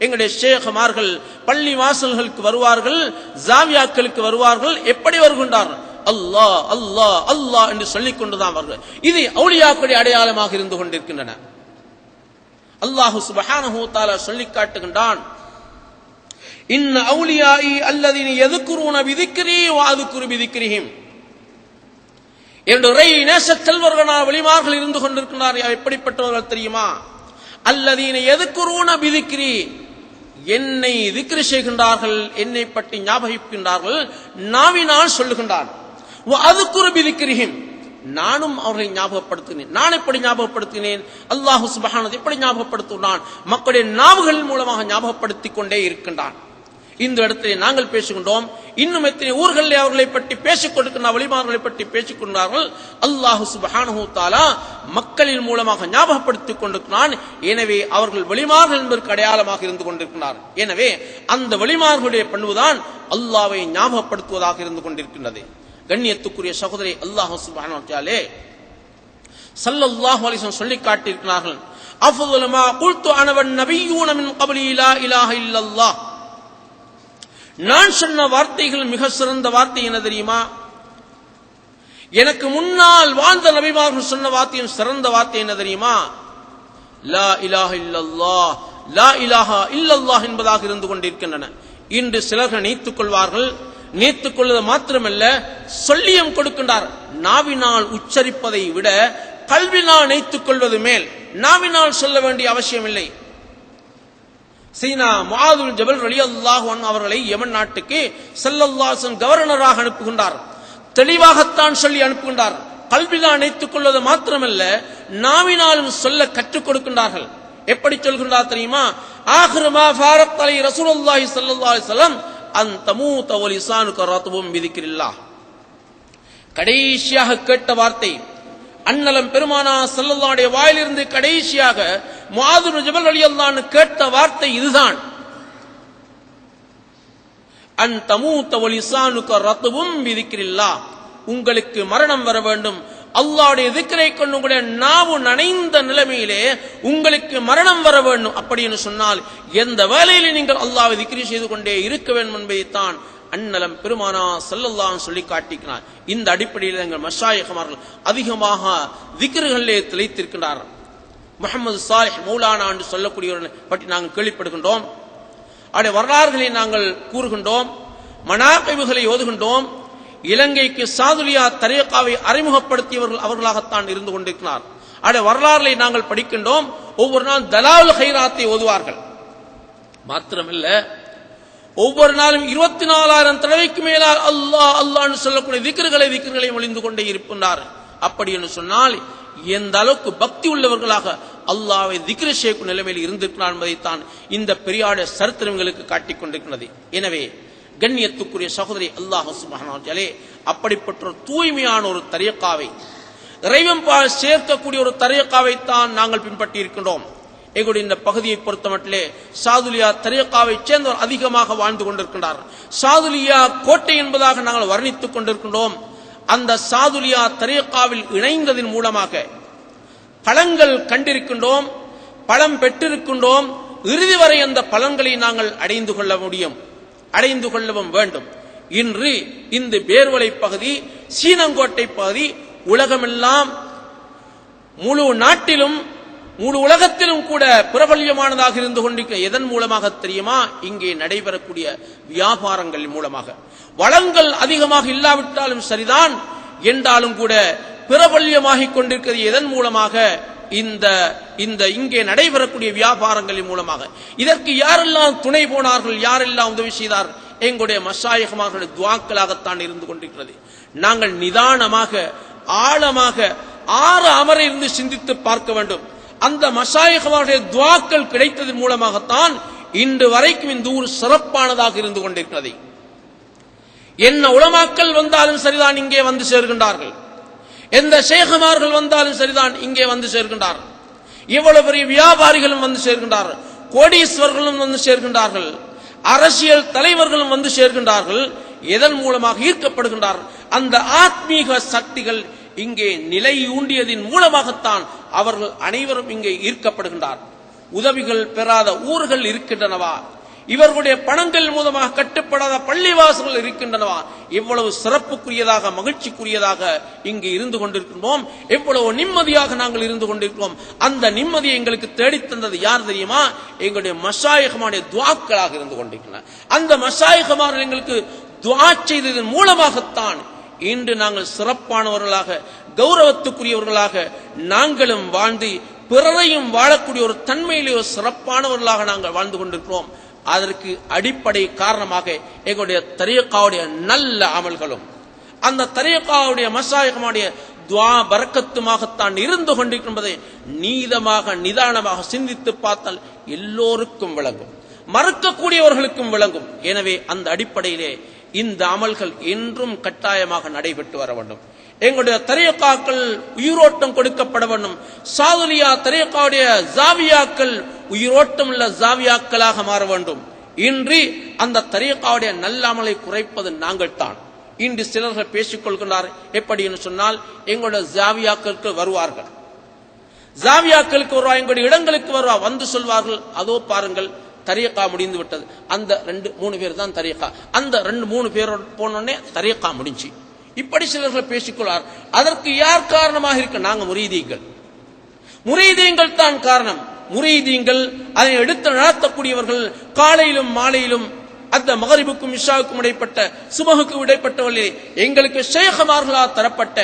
எங்களுடைய ஷேഖமார்கள் பள்ளி வாசல்களுக்கு வருவார்கள், ஜாவியாக்களுக்கு வருவார்கள். எப்படி வருகின்றார்கள்? அல்லாஹ் அல்லாஹ் அல்லாஹ் என்று சொல்லிக் கொண்டுதான் வருகிறார். இது அவுலியாக்களுடைய அடையாளமாக இருந்து கொண்டிருக்கின்றன. அல்லாஹ் சுப்ஹானஹு வ தஆலா சொல்லி காட்டுகின்றான், இன்ன அவுலியாஇ அல்லதீன யذ்குரூன பிذிக்ரி வ அذ்குரு பிذிக்ரிஹிம். என்னுடைய நேச செல்வர்களான வலிமார்கள் இருந்து கொண்டிருக்கிறார்கள். எப்படிப்பட்டவர்கள் தெரியுமா? அல்லதீன யذ்குரூன பிذிக்ரி, என்னை திக்ர் செய்கின்றார்கள், என்னை பற்றி ஞாபகிக்கின்றார்கள், நாவினால் சொல்லுகின்றார். வ அذ்குரு பிذிக்ரிஹிம், நானும் அவர்களை ஞாபகப்படுத்தினேன். நான் எப்படி ஞாபகப்படுத்தினேன்? அல்லாஹ் சுப்ஹானஹு எப்படி ஞாபகப்படுத்தினான்? மக்களுடைய நாவுகள் மூலமாக ஞாபகப்படுத்திக் கொண்டே இருக்கின்றான். இந்த இடத்திலே நாங்கள் பேசுகின்றோம். இன்னும் எத்தனை ஊர்களில் அவர்களை பற்றி பேசிக் கொடுக்கின்ற வலிமார்களை பற்றி பேசிக் கொண்டார்கள். அல்லாஹ் சுப்ஹானஹு வ தஆலா மக்களின் மூலமாக ஞாபகப்படுத்திக் கொண்டிருக்கிறான். எனவே அவர்கள் வலிமார்கள் என்பதற்கு அடையாளமாக இருந்து கொண்டிருக்கிறார். எனவே அந்த வலிமார்களுடைய பண்புதான் அல்லாஹ்வை ஞாபகப்படுத்துவதாக இருந்து கொண்டிருக்கின்றது. கண்ணியத்துக்குரிய சகோதரி, அல்லாஹ் சுப்ஹானஹு வ தஆலா ஸல்லல்லாஹு அலைஹி வஸல்லம் சொல்லி காட்டியிருக்கிறார்கள், அஃதலு மா குல்து அன வன் நபிய்யூன மின் கப்லி லா இலாஹ இல்லல்லாஹ். நான் சொன்ன வார்த்தைகள் மிக சிறந்த வார்த்தை என்ன தெரியுமா? எனக்கு முன்னால் வாழ்ந்த நபிமார்கள் சொன்ன வார்த்தையும் சிறந்த வார்த்தை என்ன தெரியுமா? லா இலாஹ இல்லல்லாஹ், லா இலாஹ இல்லல்லாஹ் என்பதாக இருந்து கொண்டிருக்கின்றன. இன்று சிலர்கள் நீத்துக் கொள்வார்கள். நீத்துக் கொள்வது மாத்திரமல்ல, சொல்லியம் கொடுக்கின்றார். நாவினால் உச்சரிப்பதை விட கல்வினால் நீத்துக் கொள்வது மேல். நாவினால் சொல்ல வேண்டிய அவசியம் இல்லை. சீனா முஆது ஜபல் ரலியல்லாஹு அன்ஹு அவர்களை யமன் நாட்டுக்கு ஸல்லல்லாஹு அலைஹி வஸல்லம் கவர்னராக அனுப்புகின்றார். தெளிவாகத்தான் சொல்லி அனுப்புகின்றார். கல்வினால் நினைத்துக் கொள்வது மாத்திரமல்ல, நாவினாலும் சொல்ல கற்றுக் கொடுக்கின்றார்கள். எப்படி சொல்கின்றார் தெரியுமா? ஆகிரு மா ஃபாரத் அலை ரசூலுல்லாஹி ஸல்லல்லாஹு அலைஹி வஸல்லம் அன் தமூத வ லிசானுக ரத்பும் பிதிக்ரில்லாஹ். கடைசியாக கேட்ட வார்த்தை, அன்னலம் பெருமானா ஸல்லல்லாஹு அலைஹி வாயிலிருந்து கடைசியாக முஆது இப்னு ஜபல் ரலியல்லாஹு அன்ஹு கேட்ட வார்த்தை இதுதான், அன் தமூத வ லிசானுக ரத்பும் பிதிக்ரில்லாஹ். உங்களுக்கு மரணம் வர வேண்டும், அல்லாஹ்வுடைய திக்ரை கொண்டு உங்களுடைய நாவு நனைந்த நிலைமையிலே உங்களுக்கு மரணம் வர வேண்டும். அப்படி என்று சொன்னால் எந்த வேளையிலே நீங்கள் அல்லாஹ்வை திக்ர் செய்து கொண்டே இருக்க வேண்டும் என்பதைத்தான் அன்னலம் பெருமானா ஸல்லல்லாஹு அலைஹி சொல்லி காட்டினார். இந்த அடிப்படையில் எங்கள் மஷாயிഖமார்கள் அதிகமாக திக்ர்களிலே திளைத்திருக்கிறார்கள். முஹம்மது சாலிஹ் மௌலானா என்று சொல்லக்கூடியவர்களை பற்றி நாங்கள் கேள்விப்படுகின்றோம். அவருடைய வரலாறுகளை நாங்கள் கூறுகின்றோம், மனாகிபுகளை ஓதுகின்றோம். இலங்கைக்கு சாதுலியா தரீகாவை அறிமுகப்படுத்தியவர்கள் அவர்களாகத்தான் இருந்து கொண்டிருக்கிறார். அவருடைய வரலாறுகளை நாங்கள் படிக்கின்றோம். ஒவ்வொரு நாள் தலாலுல் கைராத்தை ஓதுவார்கள். மாத்திரமல்ல, ஒவ்வொரு நாளும் 24,000 தடவைக்கு மேலால் அல்லாஹ் அல்லாஹ்னு சொல்லக்கூடிய திக்ர்களை ஒளிந்து கொண்டே இருக்கின்றார். அப்படி என்று சொன்னால் எந்த அளவுக்கு பக்தி உள்ளவர்களாக அல்லாஹ்வை திக்ர் செய்யும் நிலைமையில் இருந்திருக்கிறார் என்பதைத்தான் இந்த பெரியாருடைய சரித்திரங்களுக்கு காட்டிக் கொண்டிருக்கிறது. எனவே கண்ணியத்துக்குரிய சகோதரி, அல்லாஹ் சுப்ஹானஹு வ தஆலா அப்படிப்பட்ட ஒரு தூய்மையான ஒரு தரீகாவை, இறைவன்பால் சேர்க்கக்கூடிய ஒரு தரீகாவை தான் நாங்கள் பின்பற்றி இருக்கின்றோம். எங்களுடைய இந்த பகுதியை பொறுத்தமட்டிலே சாதுலியா தரீகாவை சேர்ந்தவர் அதிகமாக வாழ்ந்து கொண்டிருக்கின்றார். சாதுலியா கோட்டை என்பதாக நாங்கள் வர்ணித்துக் கொண்டிருக்கின்றோம். அந்த சாதுலியா தரீகாவில் இணைந்ததன் மூலமாக பலன்கள் கண்டிருக்கின்றோம், பலம் பெற்றிருக்கின்றோம். இறுதி வரை அந்த பலன்களை நாங்கள் அடைந்து கொள்ள முடியும், அடைந்து கொள்ளவும் வேண்டும். இன்று இந்த பேர்வளை பகுதி, சீனங்கோட்டை பகுதி உலகமெல்லாம், முழு நாட்டிலும் முழு உலகத்திலும் கூட பிரபல்யமானதாக இருந்து கொண்டிருக்க எதன் மூலமாக தெரியுமா? இங்கே நடைபெறக்கூடிய வியாபாரங்கள் மூலமாக. வளங்கள் அதிகமாக இல்லாவிட்டாலும் சரிதான் என்றாலும் கூட பிரபல்யமாகிக் கொண்டிருக்கிறது எதன் மூலமாக? இந்த இங்கே நடைபெறக்கூடிய வியாபாரங்களின் மூலமாக. இதற்கு யாரெல்லாம் துணை போனார்கள், யாரெல்லாம் உதவி செய்தார்கள்? எங்களுடைய மஷாயிഖமார்களுடைய துஆக்களாகத்தான் இருந்து கொண்டிருக்கிறது. நாங்கள் நிதானமாக ஆழமாக 6 அமர இருந்து சிந்தித்து பார்க்க வேண்டும். அந்த மஷாயிഖமார்களுடைய துஆக்கள் கிடைத்ததன் மூலமாகத்தான் இன்று வரைக்கும் இந்த ஊர் சிறப்பானதாக இருந்து கொண்டிருக்கிறது. என்ன உலமாக்கள் வந்தாலும் சரிதான் இங்கே வந்து சேர்கின்றார்கள், எந்த ஷேഖமார்கள் வந்தாலும் சரிதான் இங்கே வந்து சேர்கின்றார்கள். இவ்வளவு பெரிய வியாபாரிகளும் வந்து சேர்கின்றார்கள், கோடீஸ்வரர்களும் வந்து சேர்கின்றார்கள், அரசியல் தலைவர்களும் வந்து சேர்கின்றார்கள். எதன் மூலமாக ஈர்க்கப்படுகின்றார்கள்? அந்த ஆத்மீக சக்திகள் இங்கே நிலை ஊண்டியதின் மூலமாகத்தான் அவர்கள் அனைவரும் இங்கே ஈர்க்கப்படுகின்றார். உதவிகள் பெறாத ஊர்கள் இருக்கின்றனவா? இவர்களுடைய பணங்கள் மூலமாக கட்டுப்படாத பள்ளிவாசல்கள் இருக்கின்றனவா? எவ்வளவு சிறப்புக்குரியதாக மகிழ்ச்சிக்குரியதாக இங்கு இருந்து கொண்டிருக்கின்றோம், எவ்வளவு நிம்மதியாக நாங்கள் இருந்து கொண்டிருக்கிறோம். அந்த நிம்மதியை எங்களுக்கு தேடித்தந்தது யார் தெரியுமா? எங்களுடைய மஷாயிகமானுடைய துஆக்களாக இருந்து கொண்டிருக்கின்றன. அந்த மஷாயிகமார்கள் எங்களுக்கு துஆ செய்ததன் மூலமாகத்தான் இன்று நாங்கள் சிறப்பானவர்களாக கௌரவத்துக்குரியவர்களாக நாங்களும் வாழ்ந்து பிறரையும் வாழக்கூடிய ஒரு தன்மையிலே ஒரு சிறப்பானவர்களாக நாங்கள் வாழ்ந்து கொண்டிருக்கிறோம். அதற்கு அடிப்படை காரணமாக எங்களுடைய தரீகாவுடைய நல்ல அமல்களும் அந்த தரீகாவுடைய மஷாயிகமானுடைய துஆ பரக்கத்துமாகத்தான் இருந்து கொண்டிருக்கின்றதை நீதமாக நிதானமாக சிந்தித்து பார்த்தால் எல்லோருக்கும் விளங்கும், மறுக்கக்கூடியவர்களுக்கும் விளங்கும். எனவே அந்த அடிப்படையிலே இந்த அமல்கள் என்றும் கட்டாயமாக நடைபெற்று வர வேண்டும். எங்களுடைய தரீகாக்கள் உயிரோட்டம் கொடுக்கப்பட வேண்டும். சாதுலியா தரீகாவுடைய ஜாவியாக்கள் உயிரோட்டம் உள்ள ஜாவியாக்களாக மாற வேண்டும். இன்று அந்த தரீகாவுடைய நல்ல அமலை குறைப்பது நாங்கள் தான். இன்று சிலர்கள் பேசிக் கொள்கிறார். எப்படி என்று சொன்னால், எங்களுடைய ஜாவியாக்களுக்கு வருவார்கள், ஜாவியாக்களுக்கு வருவா, எங்களுடைய இடங்களுக்கு வருவா, வந்து சொல்வார்கள், அதோ பாருங்கள் தரீகா முடிந்து விட்டது, அந்த 2-3 பேர் தான் தரீகா, அந்த 2-3 பேரோடு போனோடனே தரீகா முடிஞ்சு. இப்படி சிலர்கள் பேசிக்கொள்வார். அதற்கு யார் காரணமாக இருக்க? நாங்கள் முரீதீங்கள் தான் காரணம். முரீதீங்கள் அதை எடுத்து நடத்தக்கூடியவர்கள் காலையிலும் மாலையிலும் அந்த மகரிபுக்கும் இஷாவுக்கும் இடைப்பட்ட சுபகுக்கும் இடைப்பட்டவர்களே எங்களுக்கு ஷேഖமார்களால் தரப்பட்ட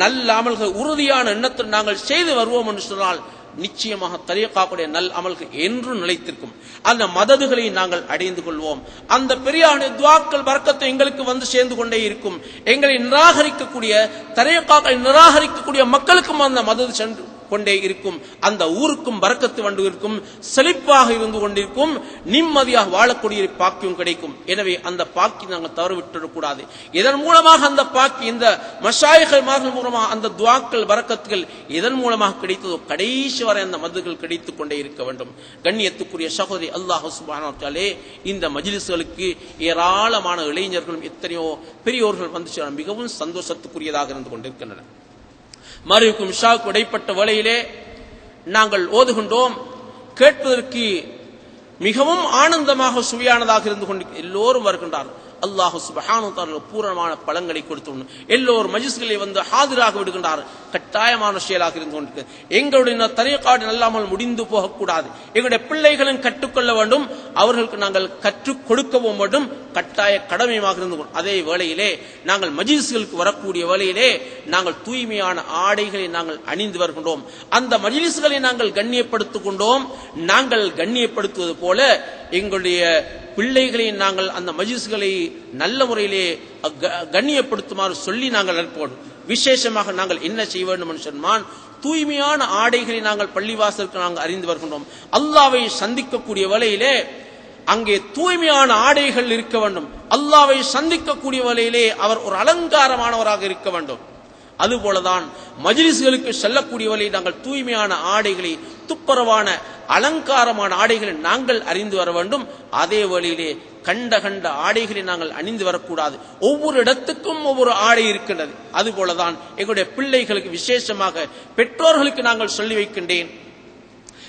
நல்ல அமல்கள் உறுதியான எண்ணத்தில் நாங்கள் செய்து வருவோம் என்று சொன்னால் நிச்சயமாக தரீகாவுடைய நல் அமல்கள் என்றும் நிலைத்திருக்கும். அந்த மததுகளை நாங்கள் அடைந்து கொள்வோம். அந்த பெரியாருடைய துஆக்கள் பரக்கத்தை எங்களுக்கு வந்து சேர்ந்து கொண்டே இருக்கும். எங்களை நிராகரிக்கக்கூடிய தரீகாக்களை நிராகரிக்கக்கூடிய மக்களுக்கும் அந்த மதது சென்று கொண்டே இருக்கும். அந்த ஊருக்கும் பரக்கத்து வந்து இருக்கும், செழிப்பாக இருந்து கொண்டிருக்கும், நிம்மதியாக வாழக்கூடிய பாக்கியம் கிடைக்கும். எனவே அந்த பாக்கி நாங்கள் தவறவிட்டுவிடக்கூடாது. இதன் மூலமாக அந்த பாக்கி இந்த மஷாயிகள் மூலமாக அந்த துஆக்கள் பரக்கத்துகள் இதன் மூலமாக கிடைத்ததோ கடைசி வரை அந்த மதுகள் கிடைத்துக் கொண்டே இருக்க வேண்டும். கண்ணியத்துக்குரிய சகோதரி, அல்லாஹ் சுப்ஹானஹு வ தஆலா இந்த மஜ்லிஸ்களுக்கு ஏராளமான இளைஞர்களும் எத்தனையோ பெரியோர்கள் வந்து சேர மிகவும் சந்தோஷத்துக்குரியதாக இருந்து கொண்டிருக்கின்றன. மரிவுக்கும் இஷாவுக்கும் இடைப்பட்ட வேளையிலே நாங்கள் ஓதுகின்றோம். கேட்பதற்கு மிகவும் ஆனந்தமாக சுவையானதாக இருந்து கொண்டு எல்லோரும் வருகின்றார்கள். அல்லாஹ் சுப்ஹானஹு வ தஆலா பூரணமான பலங்களை கொடுத்து எல்லோரும் மஜ்லிஸ்களை வந்து ஹாதிராக விடுகின்றார். கட்டாயமான செயலாக இருந்து கொண்டிருக்கிறது. எங்களுடைய தரீகாவுடைய நல்லாமல் முடிந்து போகக்கூடாது. எங்களுடைய பிள்ளைகளும் கற்றுக்கொள்ள வேண்டும், அவர்களுக்கு நாங்கள் கற்றுக் கொடுக்கவும் வேண்டும். கட்டாய கடமையாக இருந்து கொண்டு அதே வேளையிலே நாங்கள் மஜ்லிஸ்களுக்கு வரக்கூடிய வேளையிலே நாங்கள் தூய்மையான ஆடைகளை நாங்கள் அணிந்து வருகின்றோம். அந்த மஜ்லிஸ்களை நாங்கள் கண்ணியப்படுத்திக் கொண்டோம். நாங்கள் கண்ணியப்படுத்துவது போல எங்களுடைய பிள்ளைகளை நாங்கள் அந்த மஜ்லிஸ்களை நல்ல முறையிலே கண்ணியப்படுத்துமாறு சொல்லி நாங்கள் அனுப்போம். விசேஷமாக நாங்கள் என்ன செய்ய வேண்டும் என்று சொன்னால், தூய்மையான ஆடைகளை நாங்கள் பள்ளிவாசலுக்கு நாங்கள் அறிந்து வருகின்றோம். அல்லாஹ்வை சந்திக்கக்கூடிய வேளையிலே அங்கே தூய்மையான ஆடைகள் இருக்க வேண்டும். அல்லாஹ்வை சந்திக்கக்கூடிய வேளையிலே அவர் ஒரு அலங்காரமானவராக இருக்க வேண்டும். அதுபோலதான் மஜ்லிஸ்களுக்கு செல்லக்கூடிய வழி நாங்கள் தூய்மையான ஆடைகளை, துப்புரவான அலங்காரமான ஆடைகளை நாங்கள் அறிந்து வர வேண்டும். அதே வழியிலே கண்ட ஆடைகளை நாங்கள் அணிந்து வரக்கூடாது. ஒவ்வொரு இடத்துக்கும் ஒவ்வொரு ஆடை இருக்கின்றது. அதுபோலதான் எங்களுடைய பிள்ளைகளுக்கு, விசேஷமாக பெற்றோர்களுக்கு நாங்கள் சொல்லி வைக்கின்றேன்,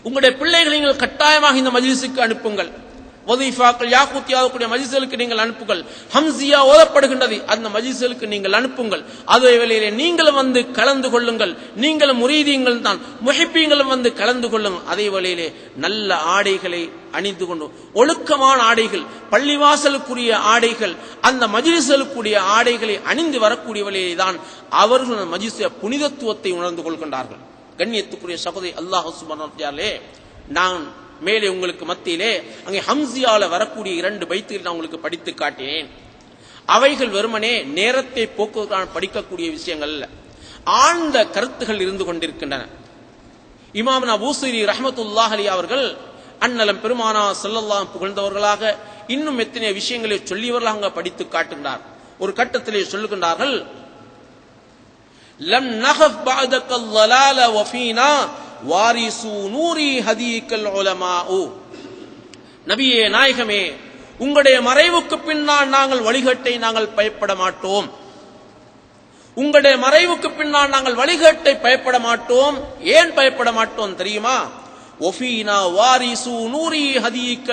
உங்களுடைய பிள்ளைகளை நீங்கள் கட்டாயமாக இந்த மஜ்லிஸுக்கு அனுப்புங்கள். வதீஃபாக்கள் யாக்கூத்தியாவுடைய மஜ்லிஸ்களுக்கு நீங்கள் அனுப்புங்கள். ஹம்சியா ஓதப்படுகின்றது, அந்த மஜ்லிஸ்களுக்கு நீங்கள் அனுப்புங்கள். அதே வேளையிலே நீங்களும் வந்து கலந்து கொள்ளுங்கள். நீங்களும் முரீதீங்கள் தான், முஹிப்பீங்களும் வந்து கலந்து கொள்ளுங்கள். அதே வேளையிலே நல்ல ஆடைகளை அணிந்து கொண்டு, ஒழுக்கமான ஆடைகள், பள்ளிவாசலுக்குரிய ஆடைகள், அந்த மஜ்லிஸ்களுக்குரிய ஆடைகளை அணிந்து வரக்கூடிய வேளையிலே தான் அவர்கள் மஜ்லிஸுடைய புனிதத்துவத்தை உணர்ந்து கொள்கின்றார்கள். கண்ணியத்துக்குரிய சகோதரி, அல்லாஹ் சுப்ஹானஹு வ தஆலா, நான் மேலே உங்களுக்கு மத்தியிலே அங்கே ஹம்சியால வரக்கூடிய 2 பைத்துகள் நான் உங்களுக்கு படித்து காட்டினேன். அவைகள் வெறுமனே நேரத்தை போக்குவதற்கான படிக்கக்கூடிய விஷயங்கள் அல்ல, ஆழ்ந்த கருத்துகள் இருந்து கொண்டிருக்கின்றன. இமாம் அபூசரி ரஹ்மத்துல்லாஹி அலைஹி அவர்கள் அன்னலம் பெருமானா ஸல்லல்லாஹு புகழ்ந்தவர்களாக இன்னும் எத்தனை விஷயங்களை சொல்லியவர்களாக படித்து காட்டுகிறார். ஒரு கட்டத்திலே சொல்லுகின்றார்கள், லம் நஹஃப் பஅதக ضلاல வஃபீனா வாரிசு நூரி ஹதீகல் உலமாஉ. நபியே நாயகமே, உங்களுடைய மறைவுக்கு பின்னால் நாங்கள் வழிகட்டை நாங்கள் பயப்பட மாட்டோம். உங்களுடைய மறைவுக்கு பின்னால் நாங்கள் வழிகட்டை பயப்பட மாட்டோம். ஏன் பயப்பட மாட்டோம் தெரியுமா? ஒஃபீனா வாரிசு நூரி ஹதீக்கல்